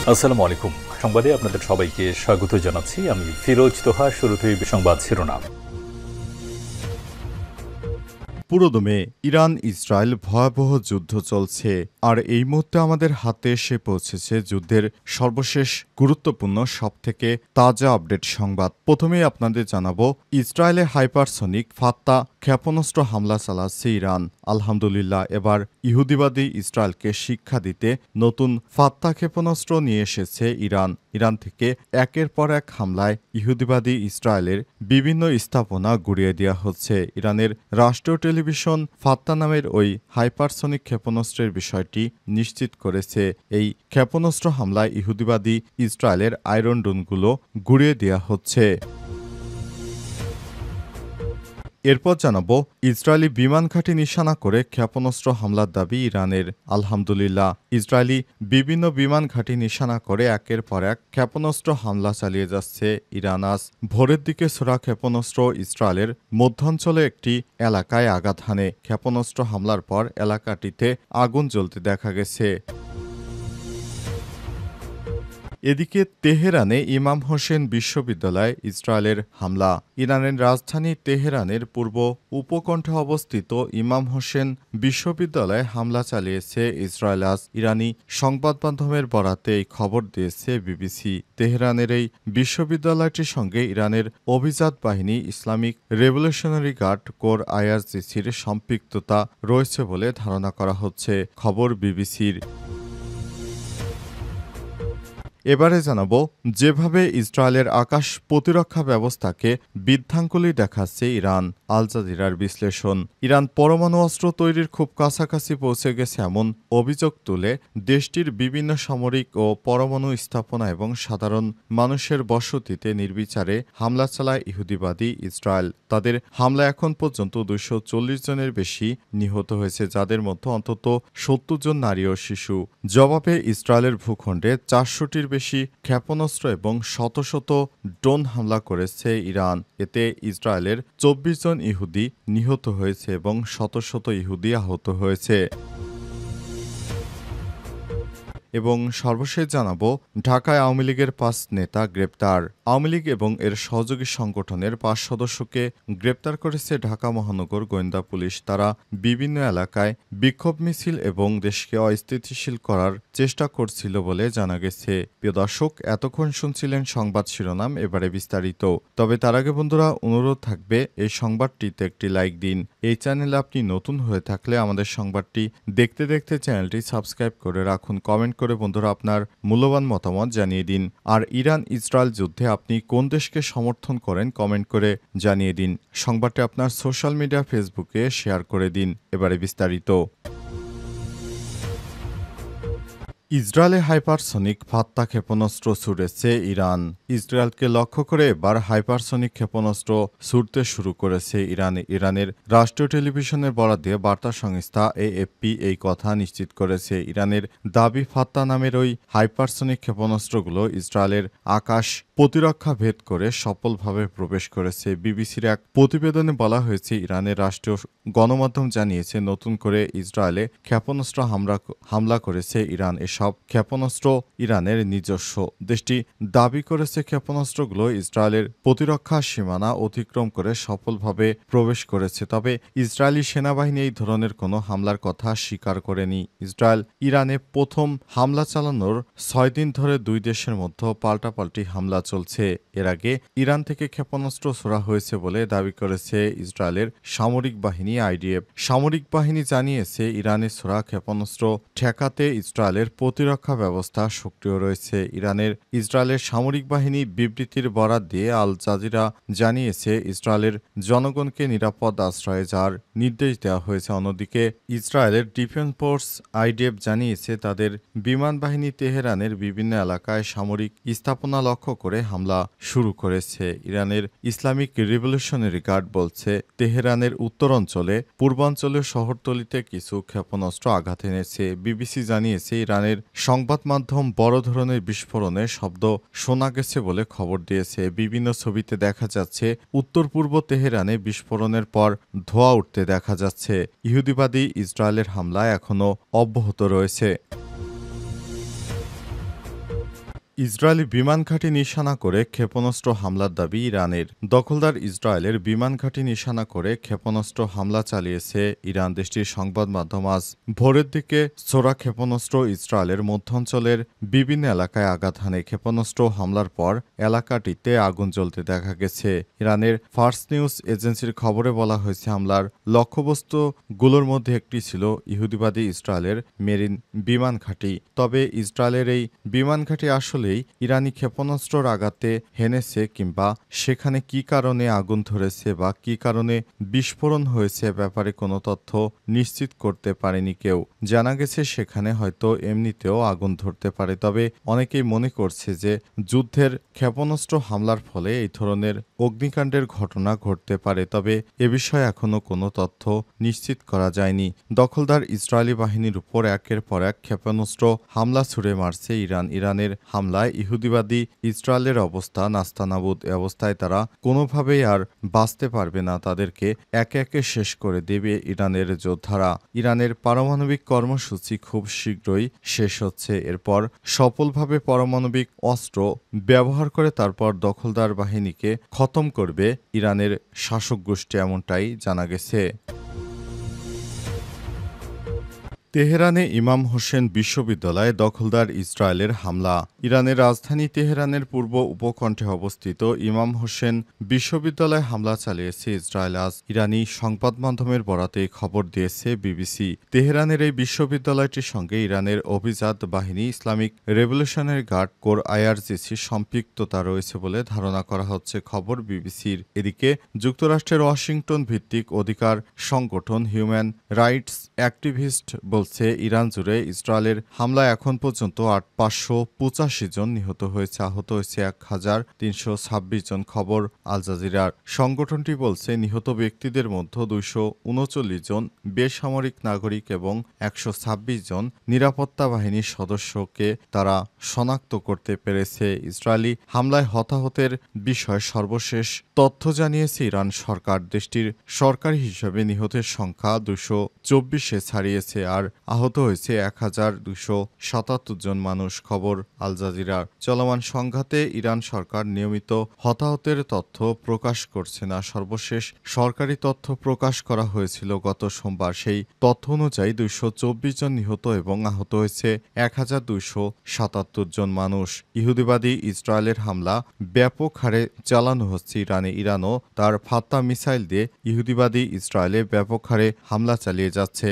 আসসালামু আলাইকুম। সংবাদে আপনাদের সবাইকে স্বাগত জানাচ্ছি। আমি ফিরোজ তোহা। শুরুতেই সংবাদ শিরোনাম। পুরোদমে ইরান ইসরায়েল ভয়াবহ যুদ্ধ চলছে, আর এই মুহূর্তে আমাদের হাতে এসে পৌঁছেছে যুদ্ধের সর্বশেষ গুরুত্বপূর্ণ সবথেকে তাজা আপডেট সংবাদ। প্রথমেই আপনাদের জানাবো, ইসরায়েলে হাইপারসনিক ফাত্তা ক্ষেপণাস্ত্র হামলা চালাচ্ছে ইরান। আলহামদুলিল্লাহ, এবার ইহুদিবাদী ইসরায়েলকে শিক্ষা দিতে নতুন ফাত্তা ক্ষেপণাস্ত্র নিয়ে এসেছে ইরান। ইরান থেকে একের পর এক হামলায় ইহুদিবাদী ইসরায়েলের বিভিন্ন স্থাপনা গুড়িয়ে দেওয়া হচ্ছে। ইরানের রাষ্ট্রীয় টেলিভিশন ফাত্তা নামের ওই হাইপারসনিক ক্ষেপণাস্ত্রের বিষয়টি নিশ্চিত করেছে। এই ক্ষেপণাস্ত্র হামলায় ইহুদিবাদী ইসরায়েলের আয়রন ডোমগুলো গুড়িয়ে দেওয়া হচ্ছে। এরপর জানাবো, ইসরায়েলি বিমান ঘাঁটি নিশানা করে ক্ষেপণাস্ত্র হামলার দাবি ইরানের। আলহামদুলিল্লাহ, ইসরায়েলি বিভিন্ন বিমান ঘাঁটি নিশানা করে একের পর এক ক্ষেপণাস্ত্র হামলা চালিয়ে যাচ্ছে ইরান। আজ ভোরের দিকে ছোড়া ক্ষেপণাস্ত্র ইসরায়েলের মধ্যাঞ্চলে একটি এলাকায় আঘাত হানে। ক্ষেপণাস্ত্র হামলার পর এলাকাটিতে আগুন জ্বলতে দেখা গেছে। এদিকে তেহরানে ইমাম হোসেন বিশ্ববিদ্যালয়ে ইসরায়েলের হামলা। ইরানের রাজধানী তেহরানের পূর্ব উপকণ্ঠে অবস্থিত ইমাম হোসেন বিশ্ববিদ্যালয়ে হামলা চালিয়েছে ইসরায়েল। আজ ইরানি সংবাদ মাধ্যমের বরাতে এই খবর দিয়েছে বিবিসি। তেহরানের এই বিশ্ববিদ্যালয়টির সঙ্গে ইরানের অভিজাত বাহিনী ইসলামিক রেভলিউশনারি গার্ড কোর আইআরজিসির সম্পৃক্ততা রয়েছে বলে ধারণা করা হচ্ছে, খবর বিবিসির। এবারে জানাবো, যেভাবে ইসরায়েলের আকাশ প্রতিরক্ষা ব্যবস্থাকে বিধ্বংসী দেখাচ্ছে ইরান। আল জাজিরার বিশ্লেষণ। ইরান পরমাণু অস্ত্র তৈরির খুব কাছাকাছি পৌঁছে গেছে এমন অভিযোগ তুলে দেশটির বিভিন্ন সামরিক ও পরমাণু স্থাপনা এবং সাধারণ মানুষের বসতিতে নির্বিচারে হামলা চালায় ইহুদিবাদী ইসরায়েল। তাদের হামলায় এখন পর্যন্ত 240 জনের বেশি নিহত হয়েছে, যাদের মধ্যে অন্তত 70 জন নারী ও শিশু। জবাবে ইসরায়েলের ভূখণ্ডে 400টির বেশি ক্ষেপণাস্ত্র এবং শত শত ড্রোন হামলা করেছে ইরান। এতে ইসরায়েলের 24 জন ইহুদি নিহত হয়েছে এবং শত শত ইহুদি আহত হয়েছে। এবং সর্বশেষ জানাবো, ঢাকায় আওয়ামী লীগের 5 নেতা গ্রেপ্তার। আওয়ামী লীগ এবং এর সহযোগী সংগঠনের 5 সদস্যকে গ্রেপ্তার করেছে ঢাকা মহানগর গোয়েন্দা পুলিশ। তারা বিভিন্ন এলাকায় বিক্ষোভ মিছিল এবং দেশকে অস্থিতিশীল করার চেষ্টা করছিল বলে জানা গেছে। প্রিয় দর্শক, এতক্ষণ শুনছিলেন সংবাদ শিরোনাম, এবারে বিস্তারিত। তবে তার আগে বন্ধুরা, অনুরোধ থাকবে এই সংবাদটিতে একটি লাইক দিন। এই চ্যানেলে আপনি নতুন হয়ে থাকলে আমাদের সংবাদটি দেখতে দেখতে চ্যানেলটি সাবস্ক্রাইব করে রাখুন। কমেন্ট করে বন্ধুরা আপনার মূল্যবান মতামত জানিয়ে দিন। আর ইরান ইসরায়েল যুদ্ধে আপনি কোন দেশকে সমর্থন করেন কমেন্ট করে জানিয়ে দিন। সংবাদটি আপনার সোশ্যাল মিডিয়া ফেসবুকে শেয়ার করে দিন। এবারে বিস্তারিত। ইসরায়েলে হাইপারসনিক ফাত্তা ক্ষেপণাস্ত্র ছুড়েছে ইরান। ইসরায়েলকে লক্ষ্য করে এবার হাইপারসনিক ক্ষেপণাস্ত্র ছুড়তে শুরু করেছে ইরান। ইরানের রাষ্ট্রীয় টেলিভিশনের বরাত দিয়ে বার্তা সংস্থা এএফপি এই কথা নিশ্চিত করেছে। ইরানের দাবি, ফাত্তা নামের ওই হাইপারসনিক ক্ষেপণাস্ত্রগুলো ইসরায়েলের আকাশ প্রতিরক্ষা ভেদ করে সফলভাবে প্রবেশ করেছে। বিবিসির এক প্রতিবেদনে বলা হয়েছে, ইরানের রাষ্ট্রীয় গণমাধ্যম জানিয়েছে নতুন করে ইসরায়েলে ক্ষেপণাস্ত্র হামলা করেছে ইরান। এসব ক্ষেপণাস্ত্র ইরানের নিজস্ব। দেশটি দাবি করেছে ক্ষেপণাস্ত্রগুলো ইসরায়েলের প্রতিরক্ষা সীমানা অতিক্রম করে সফলভাবে প্রবেশ করেছে। তবে ইসরায়েলি সেনাবাহিনী এই ধরনের কোনো হামলার কথা স্বীকার করেনি। ইসরায়েল ইরানে প্রথম হামলা চালানোর 6 দিন ধরে দুই দেশের মধ্যে পাল্টাপাল্টি হামলা চলছে। এর আগে ইরান থেকে ক্ষেপণাস্ত্র ছোড়া হয়েছে বলে দাবি করেছে ইসরায়েলের সামরিক বাহিনী আইডিএফ। সামরিক বাহিনী জানিয়েছে, ইরানে ছোড়া ক্ষেপণাস্ত্র ঠেকাতে ইসরায়েলের প্রতিরক্ষা ব্যবস্থা সক্রিয় রয়েছে। ইসরায়েলের সামরিক বাহিনী বিবৃতির বরাত দিয়ে আল জাজিরা জানিয়েছে, ইসরায়েলের জনগণকে নিরাপদ আশ্রয়ে যাওয়ার নির্দেশ দেওয়া হয়েছে। অন্যদিকে ইসরায়েলের ডিফেন্স ফোর্স আইডিএফ জানিয়েছে, তাদের বিমান বাহিনী তেহরানের বিভিন্ন এলাকায় সামরিক স্থাপনা লক্ষ্য করে হামলা শুরু করেছে। ইরানের ইসলামিক রেভলিউশনারি গার্ড বলছে, তেহরানের উত্তরাঞ্চলে পূর্বাঞ্চলের শহরতলিতে কিছু ক্ষেপণাস্ত্র আঘাত এনেছে। বিবিসি জানিয়েছে, ইরানের সংবাদ মাধ্যম বড় ধরনের বিস্ফোরণের শব্দ শোনা গেছে বলে খবর দিয়েছে। বিভিন্ন ছবিতে দেখা যাচ্ছে, উত্তর পূর্ব তেহরানে বিস্ফোরণের পর ধোঁয়া উঠতে দেখা যাচ্ছে। ইহুদিবাদী ইসরায়েলের হামলা এখনও অব্যাহত রয়েছে। ইসরায়েলি বিমান ঘাঁটি নিশানা করে ক্ষেপণাস্ত্র হামলার দাবি ইরানের। দখলদার ইসরায়েলের বিমান ঘাঁটি নিশানা করে ক্ষেপণাস্ত্র হামলা চালিয়েছে ইরান। দেশটির সংবাদ মাধ্যম আজ ভোরের দিকে ছোড়া ক্ষেপণাস্ত্র ইসরায়েলের মধ্যাঞ্চলের বিভিন্ন এলাকায় আঘাত হানে। ক্ষেপণাস্ত্র হামলার পর এলাকাটিতে আগুন জ্বলতে দেখা গেছে। ইরানের ফার্স্ট নিউজ এজেন্সির খবরে বলা হয়েছে, হামলার লক্ষ্যবস্তুগুলোর মধ্যে একটি ছিল ইহুদিবাদী ইসরায়েলের মেরিন বিমান ঘাঁটি। তবে ইসরায়েলের এই বিমান ঘাঁটি আসলেই ইরানি ক্ষেপণাস্ত্রর আঘাতে হেনেছে কিংবা সেখানে কী কারণে আগুন ধরেছে বা কী কারণে বিস্ফোরণ হয়েছে ব্যাপারে কোনো তথ্য নিশ্চিত করতে পারেনি কেউ। জানা গেছে সেখানে হয়তো এমনিতেও আগুন ধরতে পারে। তবে অনেকেই মনে করছে যে যুদ্ধের ক্ষেপণাস্ত্র হামলার ফলে এই ধরনের অগ্নিকাণ্ডের ঘটনা ঘটতে পারে। তবে এ বিষয়ে এখনও কোনো তথ্য নিশ্চিত করা যায়নি। দখলদার ইসরায়েলি বাহিনীর উপর একের পর এক ক্ষেপণাস্ত্র হামলা ছুড়ে মারছে ইরান। ইরানের হামলায় ইহুদিবাদী ইসরায়েলের অবস্থা নাস্তানাবুদ। এ অবস্থায় তারা কোনোভাবেই আর বাঁচতে পারবে না। তাদেরকে একে একে শেষ করে দেবে ইরানের যোদ্ধারা। ইরানের পারমাণবিক কর্মসূচি খুব শীঘ্রই শেষ হচ্ছে। এরপর সফলভাবে পারমাণবিক অস্ত্র ব্যবহার করে তারপর দখলদার বাহিনীকে খতম করবে ইরানের শাসক গোষ্ঠী, এমনটাই জানা গেছে। তেহরানে ইমাম হোসেন বিশ্ববিদ্যালয়ে দখলদার ইসরায়েলের হামলা। ইরানের রাজধানী তেহরানের পূর্ব উপকণ্ঠে অবস্থিত ইমাম হোসেন বিশ্ববিদ্যালয়ে হামলা চালিয়েছে ইসরায়েল। আজ ইরানি সংবাদ মাধ্যমের বরাতে খবর দিয়েছে বিবিসি। তেহরানের এই বিশ্ববিদ্যালয়টির সঙ্গে ইরানের অভিজাত বাহিনী Islamic Revolutionary Guard Corps IRGC সম্পৃক্ততা রয়েছে বলে ধারণা করা হচ্ছে, খবর বিবিসির। এদিকে যুক্তরাষ্ট্রের ওয়াশিংটন ভিত্তিক অধিকার সংগঠন হিউম্যান রাইটস অ্যাক্টিভিস্ট বলছে, ইরান জুড়ে ইসরায়েলের হামলায় এখন পর্যন্ত 585 জন নিহত হয়েছে, আহত হয়েছে 1326 জন। খবর আল জাজিরার। সংগঠনটি বলছে, নিহত ব্যক্তিদের মধ্যে 239 জন বেসামরিক নাগরিক এবং 126 জন নিরাপত্তা বাহিনীর সদস্যকে তারা শনাক্ত করতে পেরেছে। ইসরায়েলি হামলায় হতাহতের বিষয়ে সর্বশেষ তথ্য জানিয়েছে ইরান সরকার। দেশটির সরকারি হিসাবে নিহতের সংখ্যা 224-এ ছাড়িয়েছে আর আহত হয়েছে 1277 জন মানুষ। খবর আল জাজিরার। চলমান সংঘাতে ইরান সরকার নিয়মিত হতাহতের তথ্য প্রকাশ করছে না। সর্বশেষ সরকারি তথ্য প্রকাশ করা হয়েছিল গত সোমবার। সেই তথ্য অনুযায়ী 224 জন নিহত এবং আহত হয়েছে 1277 জন মানুষ। ইহুদিবাদী ইসরায়েলের হামলা ব্যাপক হারে চালানো হচ্ছে ইরানে। ইরানও তার ফাত্তা মিসাইল দিয়ে ইহুদিবাদী ইসরায়েলে ব্যাপক হারে হামলা চালিয়ে যাচ্ছে।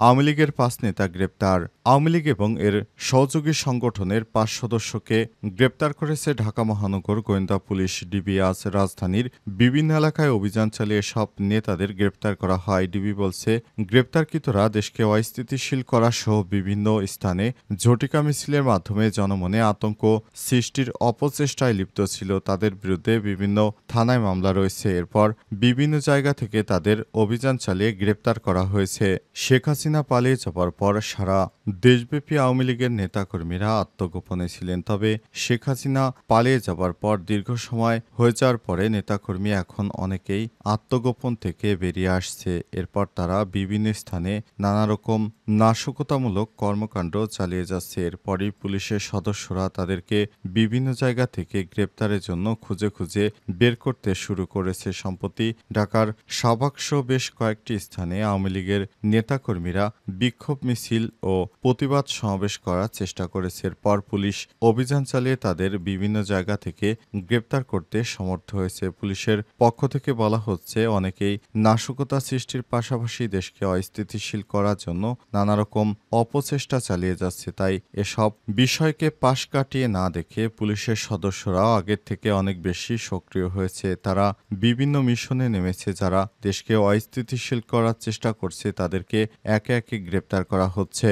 আওয়ামী লীগের 5 নেতা গ্রেপ্তার। আওয়ামী লীগ এবং এর সহযোগী সংগঠনের 5 সদস্যকে গ্রেপ্তার করেছে ঢাকা মহানগর গোয়েন্দা পুলিশ ডিবি। আজ রাজধানীর বিভিন্ন এলাকায় অভিযান চালিয়ে সব নেতাদের গ্রেপ্তার করা হয়। ডিবি বলছে, গ্রেপ্তারকৃতরা দেশকে অস্থিতিশীল করা সহ বিভিন্ন স্থানে ঝটিকা মিছিলের মাধ্যমে জনমনে আতঙ্ক সৃষ্টির অপচেষ্টায় লিপ্ত ছিল। তাদের বিরুদ্ধে বিভিন্ন থানায় মামলা রয়েছে। এরপর বিভিন্ন জায়গা থেকে তাদের অভিযান চালিয়ে গ্রেপ্তার করা হয়েছে। শেখ হাসিনা পালিয়ে যাবার পর সারা দেশব্যাপী আওয়ামী লীগের নেতাকর্মীরা আত্মগোপনে ছিলেন। তবে শেখ হাসিনা পালিয়ে যাবার পর দীর্ঘ সময় হয়ে যাওয়ার পরে নেতাকর্মী এখন অনেকেই আত্মগোপন থেকে বেরিয়ে আসছে। এরপর তারা বিভিন্ন স্থানে নানা রকম নাশকতামূলক কর্মকাণ্ড চালিয়ে যাচ্ছে। এরপরই পুলিশের সদস্যরা তাদেরকে বিভিন্ন জায়গা থেকে গ্রেপ্তারের জন্য খুঁজে খুঁজে বের করতে শুরু করেছে। সম্প্রতি ঢাকার শাহবাগসহ বেশ কয়েকটি স্থানে আওয়ামী লীগের নেতাকর্মীরা বিক্ষোভ মিছিল ও প্রতিবাদ সমাবেশ করার চেষ্টা করেছে। এরপর পুলিশ অভিযান চালিয়ে তাদের বিভিন্ন জায়গা থেকে গ্রেপ্তার করতে সমর্থ হয়েছে। পুলিশের পক্ষ থেকে বলা হচ্ছে, অনেকেই নাশকতা সৃষ্টির পাশাপাশি দেশকে অস্থিতিশীল করার জন্য নানা রকম অপচেষ্টা চালিয়ে যাচ্ছে। তাই এসব বিষয়কে পাশ কাটিয়ে না দেখে পুলিশের সদস্যরাও আগের থেকে অনেক বেশি সক্রিয় হয়েছে। তারা বিভিন্ন মিশনে নেমেছে। যারা দেশকে অস্থিতিশীল করার চেষ্টা করছে তাদেরকে একে একে গ্রেপ্তার করা হচ্ছে।